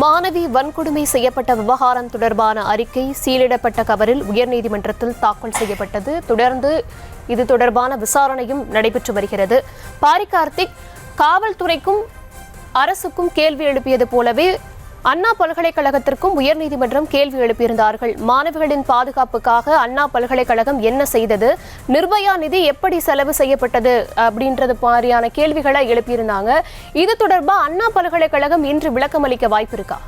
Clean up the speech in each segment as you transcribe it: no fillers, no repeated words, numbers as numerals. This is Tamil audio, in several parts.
மாணவி வன்கொடுமை செய்யப்பட்ட விவகாரம் தொடர்பான அறிக்கை சீலிடப்பட்ட கவரில் உயர்நீதிமன்றத்தில் தாக்கல் செய்யப்பட்டது. தொடர்ந்து இது தொடர்பான விசாரணையும் நடைபெற்று வருகிறது. பாரி கார்த்திக், காவல்துறைக்கும் அரசுக்கும் கேள்வி எழுப்பியது போலவே அண்ணா பல்கலைக்கழகத்திற்கும் உயர்நீதிமன்றம் கேள்வி எழுப்பியிருந்தார்கள். மாணவிகளின் பாதுகாப்புக்காக அண்ணா பல்கலைக்கழகம் என்ன செய்தது, நிர்பயா நிதி எப்படி செலவு செய்யப்பட்டது அப்படின்றது மாதிரியான கேள்விகளை எழுப்பியிருந்தாங்க. இது தொடர்பாக அண்ணா பல்கலைக்கழகம் இன்று விளக்கம் அளிக்க வாய்ப்பு இருக்கா?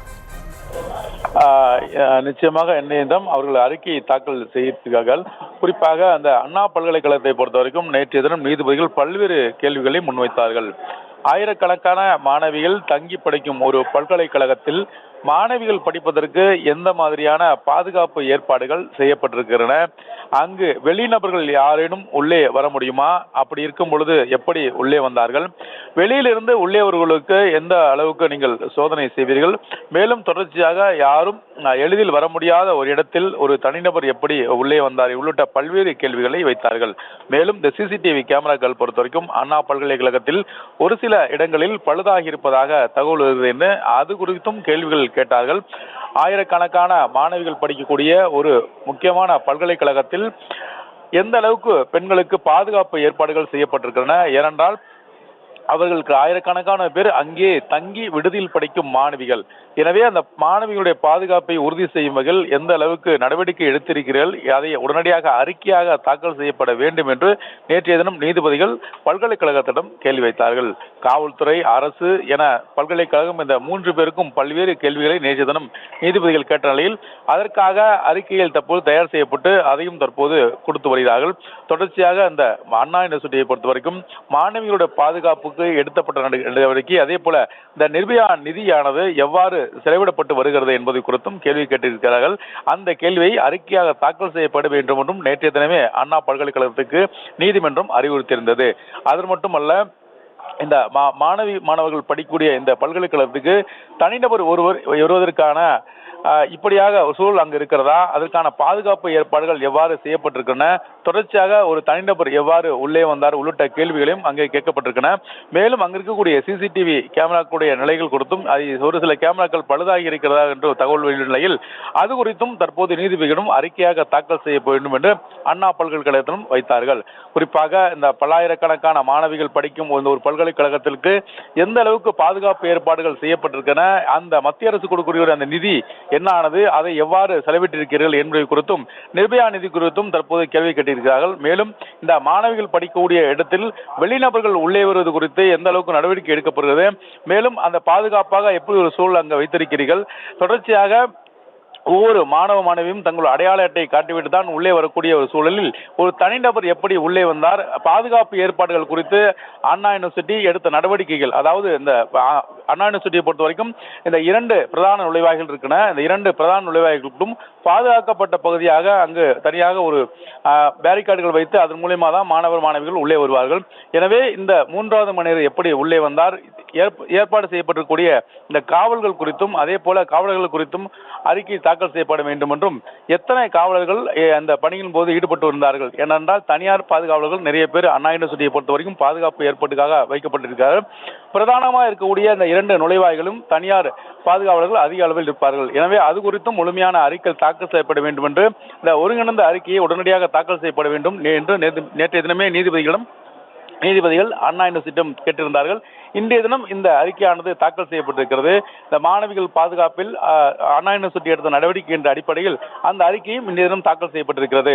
நிச்சயமாக என்னிடம் அவர்கள் அறிக்கையை தாக்கல் செய்திருக்கிறார்கள். குறிப்பாக அந்த அண்ணா பல்கலைக்கழகத்தை பொறுத்த வரைக்கும் நேற்றைய தினம் நீதிபதிகள் பல்வேறு கேள்விகளை முன்வைத்தார்கள். ஆயிரக்கணக்கான மாணவிகள் தங்கி படிக்கும் ஒரு பல்கலைக்கழகத்தில் மாணவிகள் படிப்பதற்கு எந்த மாதிரியான பாதுகாப்பு ஏற்பாடுகள் செய்யப்பட்டிருக்கின்றன, அங்கு வெளிநபர்கள் யாரேனும் உள்ளே வர முடியுமா, அப்படி இருக்கும் பொழுது எப்படி உள்ளே வந்தார்கள், வெளியிலிருந்து உள்ளேவர்களுக்கு எந்த அளவுக்கு நீங்கள் சோதனை செய்வீர்கள், மேலும் தொடர்ச்சியாக யாரும் எளிதில் வர முடியாத ஒரு இடத்தில் ஒரு தனிநபர் எப்படி உள்ளே வந்தார் உள்ளிட்ட பல்வேறு கேள்விகளை வைத்தார்கள். மேலும் இந்த சிசிடிவி கேமராக்கள் பொறுத்த வரைக்கும் அண்ணா பல்கலைக்கழகத்தில் ஒரு சில இடங்களில் பழுதாகி இருப்பதாக தகவல் வருகிறது என்று அது குறித்தும் கேள்விகள் கேட்டார்கள். ஆயிரக்கணக்கான மாணவிகள் படிக்கக்கூடிய ஒரு முக்கியமான பல்கலைக்கழகத்தில் எந்த அளவுக்கு பெண்களுக்கு பாதுகாப்பு ஏற்பாடுகள் செய்யப்பட்டிருக்கின்றன, ஏனென்றால் அவர்களுக்கு ஆயிரக்கணக்கான பேர் அங்கே தங்கி விடுதியில் படிக்கும் மாணவிகள். எனவே அந்த மாணவிகளுடைய பாதுகாப்பை உறுதி செய்யும் வகையில் எந்த அளவுக்கு நடவடிக்கை எடுத்திருக்கிறீர்கள், அதை உடனடியாக அறிக்கையாக தாக்கல் செய்யப்பட வேண்டும் என்று நேற்றைய தினம் நீதிபதிகள் பல்கலைக்கழகத்திடம் கேள்வி வைத்தார்கள். காவல்துறை, அரசு என பல்கலைக்கழகம் இந்த 3 பேருக்கும் பல்வேறு கேள்விகளை நேற்றைய தினம் நீதிபதிகள் கேட்ட நிலையில் அதற்காக அறிக்கைகள் தற்போது தயார் செய்யப்பட்டு அதையும் தற்போது கொடுத்து வருகிறார்கள். தொடர்ச்சியாக இந்த அண்ணா யூனிவர்சிட்டியை பொறுத்த வரைக்கும் மாணவிகளுடைய பாதுகாப்புக்கு எடுத்தப்பட்ட நடவடிக்கை, அதே போல இந்த நிர்பயா நிதியானது எவ்வாறு செலவிடப்பட்டு வருகிறது என்பது குறித்தும் கேள்வி கேட்டிருக்கிறார்கள். அந்த கேள்வியை அறிக்கையாக தாக்கல் செய்யப்பட வேண்டும் என்றும் நேற்றைய தினமே அண்ணா பல்கலைக்கழகத்துக்கு நீதிமன்றம் அறிவுறுத்தியிருந்தது. அது மட்டுமல்ல, இந்த மாணவர்கள் படிக்கக்கூடிய இந்த பல்கலைக்கழகத்துக்கு தனிநபர் ஒருவர் வருவதற்கான இப்படியாக சூழல் அங்கு இருக்கிறதா, அதற்கான பாதுகாப்பு ஏற்பாடுகள் எவ்வாறு செய்யப்பட்டிருக்கின்றன, தொடர்ச்சியாக ஒரு தனிநபர் எவ்வாறு உள்ளே வந்தார் உள்ளிட்ட கேள்விகளையும் அங்கே கேட்கப்பட்டிருக்கின்றன. மேலும் அங்கு இருக்கக்கூடிய சிசிடிவி கேமராக்களுடைய நிலைகள் குறித்தும் ஒரு சில கேமராக்கள் பழுதாகி இருக்கிறதா என்று தகவல் வெளியிட்ட நிலையில் அது குறித்தும் தற்போது நீதிபதியிடம் அறிக்கையாக தாக்கல் செய்ய வேண்டும் என்று அண்ணா பல்கலைக்கழகத்திலும் வைத்தார்கள். குறிப்பாக இந்த பல்லாயிரக்கணக்கான மாணவிகள் படிக்கும் ஒரு பல்கலைக்கழகத்திற்கு எந்த அளவுக்கு பாதுகாப்பு ஏற்பாடுகள் செய்யப்பட்டிருக்கின்றன, அந்த மத்திய அரசு கொடுக்கக்கூடிய அந்த நிதி என்ன ஆனது, அதை எவ்வாறு செலவிட்டிருக்கிறீர்கள் என்பது குறித்தும் நிர்பயா நிதி குறித்தும் தற்போது கேள்வி கேட்டிருக்கிறார்கள். மேலும் இந்த மாணவிகள் படிக்கக்கூடிய இடத்தில் வெளிநபர்கள் உள்ளே வருவது குறித்து எந்த அளவுக்கு நடவடிக்கை எடுக்கப்படுகிறது, மேலும் அந்த பாதுகாப்பாக எப்படி ஒரு சூழல் அங்கு வைத்திருக்கிறீர்கள், தொடர்ச்சியாக ஒவ்வொரு மாணவியும் தங்கள் அடையாள அட்டையை காட்டிவிட்டு தான் உள்ளே வரக்கூடிய ஒரு சூழலில் ஒரு தனிநபர் எப்படி உள்ளே வந்தார், பாதுகாப்பு ஏற்பாடுகள் குறித்து அண்ணா யூனிவர்சிட்டி எடுத்த நடவடிக்கைகள், அதாவது இந்த அண்ணா யூனிவர்சிட்டியை பொறுத்த வரைக்கும் இந்த 2 பிரதான நுழைவாய்கள் இருக்கின்றன. இந்த 2 பிரதான நுழைவாய்களுக்கும் பாதுகாக்கப்பட்ட பகுதியாக அங்கு தனியாக ஒரு பேரிகார்டுகள் வைத்து அதன் மூலமா தான் மாணவிகள் உள்ளே வருவார்கள். எனவே இந்த 3வது மனிதர் எப்படி உள்ளே வந்தார், ஏற்பாடு செய்யப்பட்டிருக்கக்கூடிய இந்த காவல்கள் குறித்தும் அதே போல காவலர்கள் குறித்தும் அறிக்கை தாக்கல் செய்யப்பட வேண்டும் என்றும், எத்தனை காவலர்கள் அந்த பணியின் போது ஈடுபட்டு இருந்தார்கள், ஏனென்றால் தனியார் பாதுகாவலர்கள் நிறைய பேர் அண்ணா யூனிவர்சிட்டியை பொறுத்த வரைக்கும் பாதுகாப்பு ஏற்பாட்டுக்காக வைக்கப்பட்டிருக்கிறார்கள். பிரதானமாக இருக்கக்கூடிய இந்த 2 நுழைவாய்களும் தனியார் பாதுகாவலர்கள் அதிக அளவில் இருப்பார்கள். எனவே அது குறித்தும் முழுமையான அறிக்கை தாக்கல் செய்யப்பட வேண்டும் என்று இந்த ஒருங்கிணைந்த அறிக்கையை உடனடியாக தாக்கல் செய்யப்பட வேண்டும் என்று நேற்றைய தினமே நீதிபதிகள் அண்ணா யூனிவர்சிட்டியிடம் கேட்டிருந்தார்கள். இன்றைய தினம் இந்த அறிக்கையானது தாக்கல் செய்யப்பட்டிருக்கிறது. இந்த மாணவிகள் பாதுகாப்பில் அண்ணா யூனிவர்சிட்டி எடுத்த நடவடிக்கை என்ற அடிப்படையில் அந்த அறிக்கையும் இன்றைய தினம் தாக்கல் செய்யப்பட்டிருக்கிறது.